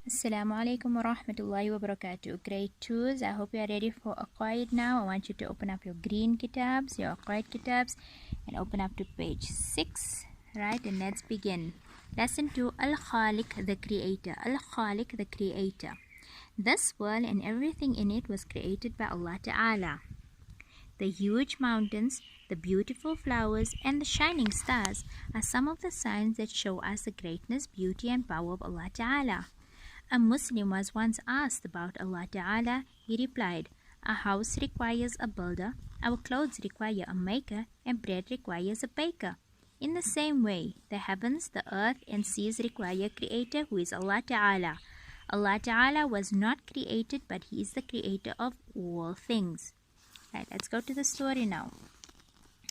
Assalamu alaikum wa rahmatullahi wa barakatuh. Grade 2s, I hope you are ready for Aqaaid now. I want you to open up your green kitabs, your Aqaaid kitabs, and open up to page 6. Right, and let's begin. Lesson 2, Al-Khaliq, the Creator. Al-Khaliq, the Creator. This world and everything in it was created by Allah Ta'ala. The huge mountains, the beautiful flowers, and the shining stars are some of the signs that show us the greatness, beauty, and power of Allah Ta'ala. A Muslim was once asked about Allah Ta'ala. He replied, "A house requires a builder, our clothes require a maker, and bread requires a baker. In the same way, the heavens, the earth, and seas require a creator who is Allah Ta'ala. Allah Ta'ala was not created, but He is the creator of all things." Right, let's go to the story now.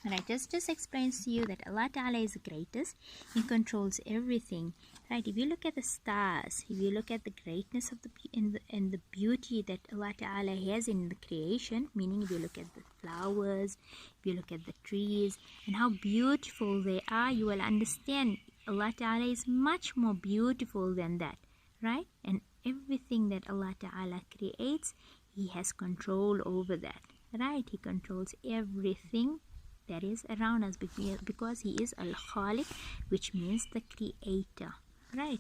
Right, just explains to you that Allah Ta'ala is the greatest. He controls everything. Right, if you look at the stars, if you look at the greatness of and the beauty that Allah Ta'ala has in the creation, meaning if you look at the flowers, if you look at the trees, and how beautiful they are, you will understand Allah Ta'ala is much more beautiful than that. Right, and everything that Allah Ta'ala creates, He has control over that. Right, He controls everything that is around us because He is Al-Khaliq, which means the creator. Right.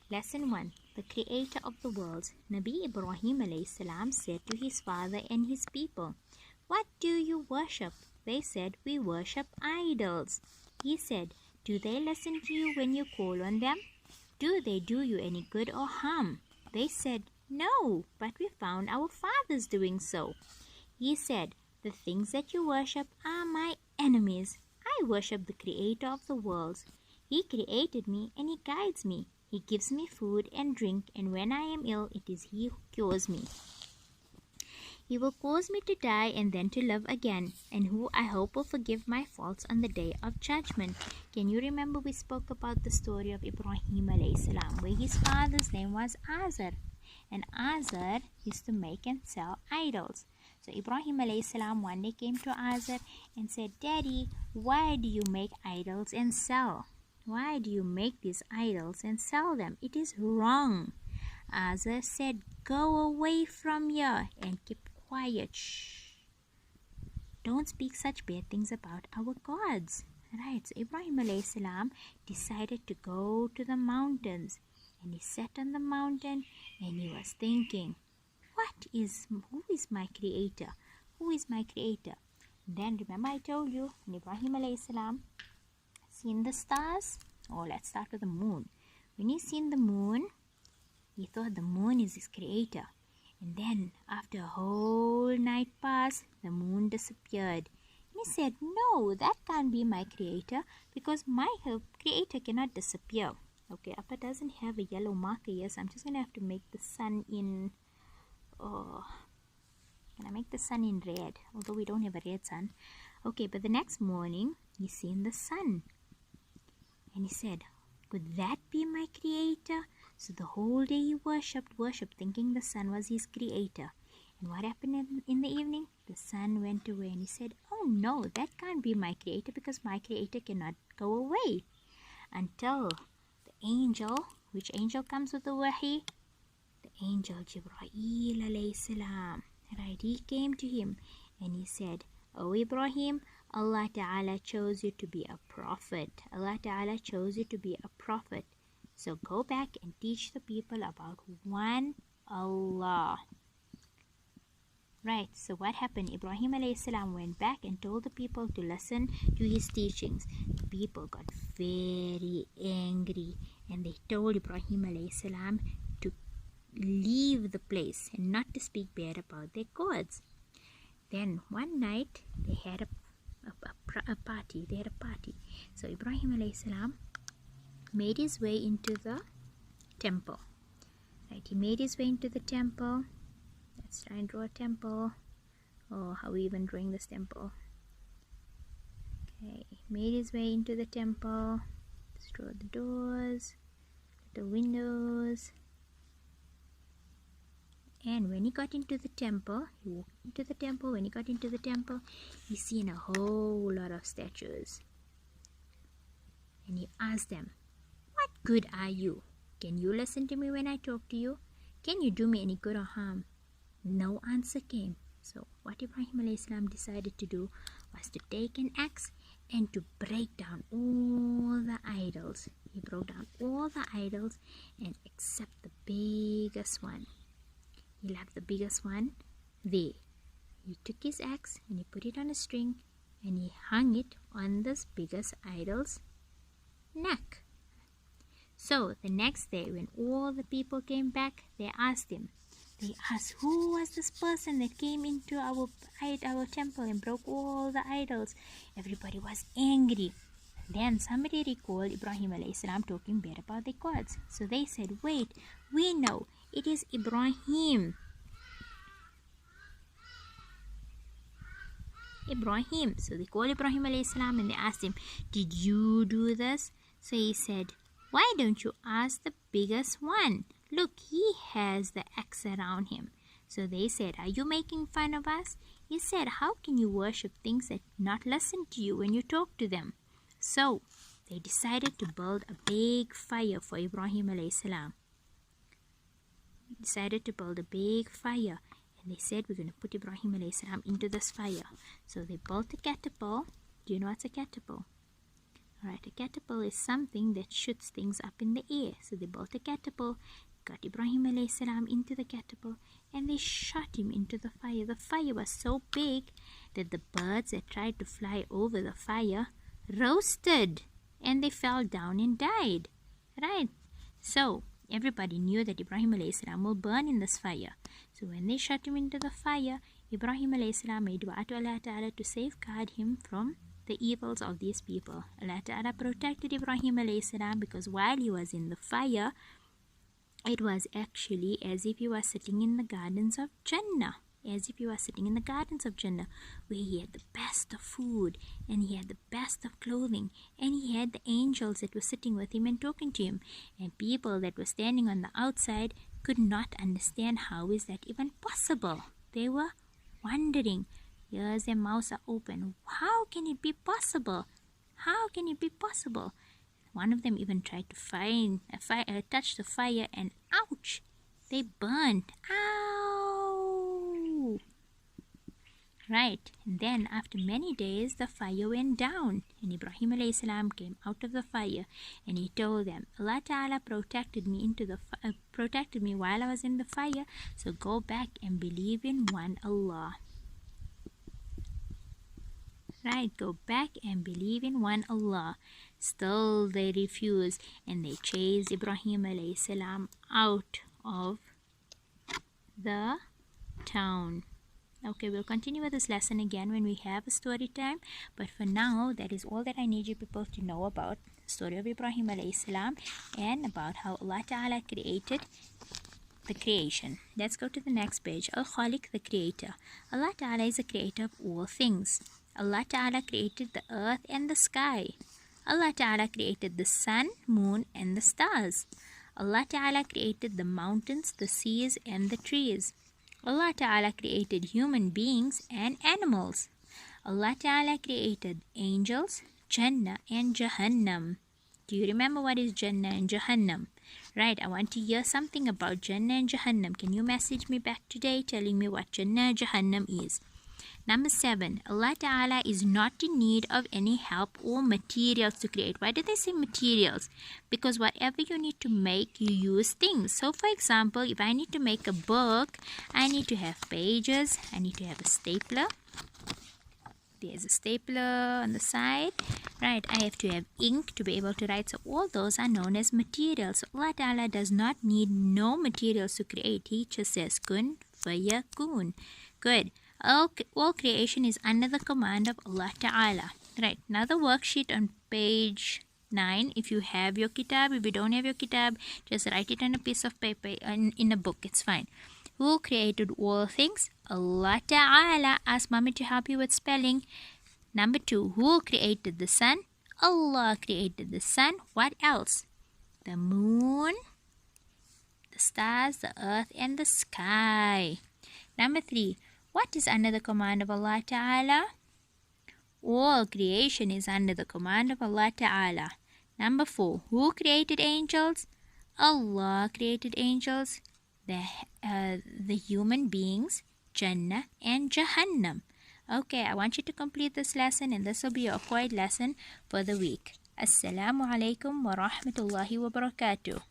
Lesson 1, the creator of the worlds. Nabi Ibrahim alayhi salam said to his father and his people, "What do you worship?" They said, "We worship idols." He said, "Do they listen to you when you call on them? Do they do you any good or harm?" They said, "No, but we found our fathers doing so." He said, "The things that you worship are my enemies. I worship the creator of the worlds. He created me and He guides me. He gives me food and drink, and when I am ill, it is He who cures me. He will cause me to die and then to live again, and who I hope will forgive my faults on the day of judgment." Can you remember we spoke about the story of Ibrahim alayhi salam, where his father's name was Azar, and Azar used to make and sell idols. So Ibrahim alayhi salam one day came to Azar and said, "Daddy, why do you make idols and sell? Why do you make these idols and sell them? It is wrong." Azar said, "Go away from here and keep quiet. Shh. Don't speak such bad things about our gods." Right, so Ibrahim alayhi salam decided to go to the mountains, and he sat on the mountain and he was thinking, who is my creator? Who is my creator? Then remember I told you, when Ibrahim alayhi salam seen the stars. Let's start with the moon. When he seen the moon, he thought the moon is his creator. And then after a whole night passed, the moon disappeared. And he said, "No, that can't be my creator, because my creator cannot disappear." Okay, Appa doesn't have a yellow marker here, so I'm just going to have to make the sun in... can I make the sun in red? Although we don't have a red sun. Okay, but the next morning, he seen the sun. And he said, "Could that be my creator?" So the whole day he worshipped, thinking the sun was his creator. And what happened in the evening? The sun went away, and he said, "Oh no, that can't be my creator, because my creator cannot go away." Until the angel, which angel comes with the wahi? The angel Jibreel alayhi salam. Right, he came to him and he said, "Oh Ibrahim, Allah Ta'ala chose you to be a prophet. Allah Ta'ala chose you to be a prophet. So go back and teach the people about one Allah." Right, so what happened? Ibrahim alayhi salam went back and told the people to listen to his teachings. The people got very angry and they told Ibrahim alayhi salam to leave the place and not to speak bad about their gods. Then one night they had a party. They had a party. So Ibrahim alayhi salam made his way into the temple. Right, he made his way into the temple. Let's try and draw a temple. How are we even drawing this temple? Okay, made his way into the temple. Let's draw the doors, the windows. And when he got into the temple, he walked into the temple. When he got into the temple, he seen a whole lot of statues. And he asked them, "What good are you? Can you listen to me when I talk to you? Can you do me any good or harm? No answer came. So what Ibrahim alayhi salam decided to do was to take an axe and to break down all the idols. He broke down all the idols and except the biggest one. He left the biggest one there. He took his axe and he put it on a string and he hung it on this biggest idol's neck. So the next day when all the people came back, they asked, who was this person that came into our temple and broke all the idols? Everybody was angry. Then somebody recalled Ibrahim alayhi salam talking bad about the gods. So they said, wait, we know, it is Ibrahim. So they called Ibrahim alayhi salam and they asked him, did you do this? So he said, why don't you ask the biggest one? Look, he has the axe around him. So they said, are you making fun of us? He said, how can you worship things that not listen to you when you talk to them? So they decided to build a big fire for Ibrahim alayhi salam. Decided to build a big fire. And they said, we're going to put Ibrahim alayhi salam into this fire. So they built a catapult. Do you know what's a catapult? Alright, a catapult is something that shoots things up in the air. So they built a catapult, got Ibrahim alayhi salam into the catapult, and they shot him into the fire. The fire was so big that the birds that tried to fly over the fire roasted and they fell down and died. Right? So everybody knew that Ibrahim alayhi salam will burn in this fire. So when they shot him into the fire, Ibrahim alayhi salam made dua to Allah Ta'ala to safeguard him from the evils of these people. Allah Ta'ala protected Ibrahim alayhi salam because while he was in the fire, it was actually as if he was sitting in the gardens of Jannah. As if he was sitting in the gardens of Jannah, where he had the best of food and he had the best of clothing and he had the angels that were sitting with him and talking to him, and people that were standing on the outside could not understand how is that even possible. They were wondering. Ears and mouths are open. How can it be possible? How can it be possible? One of them even tried to touch the fire and ouch! They burned. Ow! Right. And then after many days, the fire went down. And Ibrahim alayhi salam came out of the fire and he told them, Allah Ta'ala protected me while I was in the fire. So go back and believe in one Allah. Right, go back and believe in one Allah. Still they refused and they chased Ibrahim alayhi salam out of the town. Okay, we'll continue with this lesson again when we have a story time. But for now, that is all that I need you people to know about the story of Ibrahim alayhi salam and about how Allah Ta'ala created the creation. Let's go to the next page. Al-Khaliq, the creator. Allah Ta'ala is the creator of all things. Allah Ta'ala created the earth and the sky. Allah Ta'ala created the sun, moon and the stars. Allah Ta'ala created the mountains, the seas and the trees. Allah Ta'ala created human beings and animals. Allah Ta'ala created angels, Jannah and Jahannam. Do you remember what is Jannah and Jahannam? Right, I want to hear something about Jannah and Jahannam. Can you message me back today telling me what Jannah and Jahannam is? Number 7, Allah Ta'ala is not in need of any help or materials to create. Why did they say materials? Because whatever you need to make, you use things. So for example, if I need to make a book, I need to have pages, I need to have a stapler. There's a stapler on the side. Right, I have to have ink to be able to write. So all those are known as materials. So Allah Ta'ala does not need no materials to create. He just says kun fayakun. Good. All creation is under the command of Allah Ta'ala. Right, now the worksheet on page 9. If you have your kitab, if you don't have your kitab, just write it on a piece of paper in a book. It's fine. Who created all things? Allah Ta'ala. Ask mommy to help you with spelling. Number 2. Who created the sun? Allah created the sun. What else? The moon, the stars, the earth and the sky. Number 3. What is under the command of Allah Ta'ala? All creation is under the command of Allah Ta'ala. Number 4. Who created angels? Allah created angels, the human beings, Jannah and Jahannam. Okay, I want you to complete this lesson, and this will be your Aqaaid lesson for the week. Assalamu alaikum wa rahmatullahi wa barakatuh.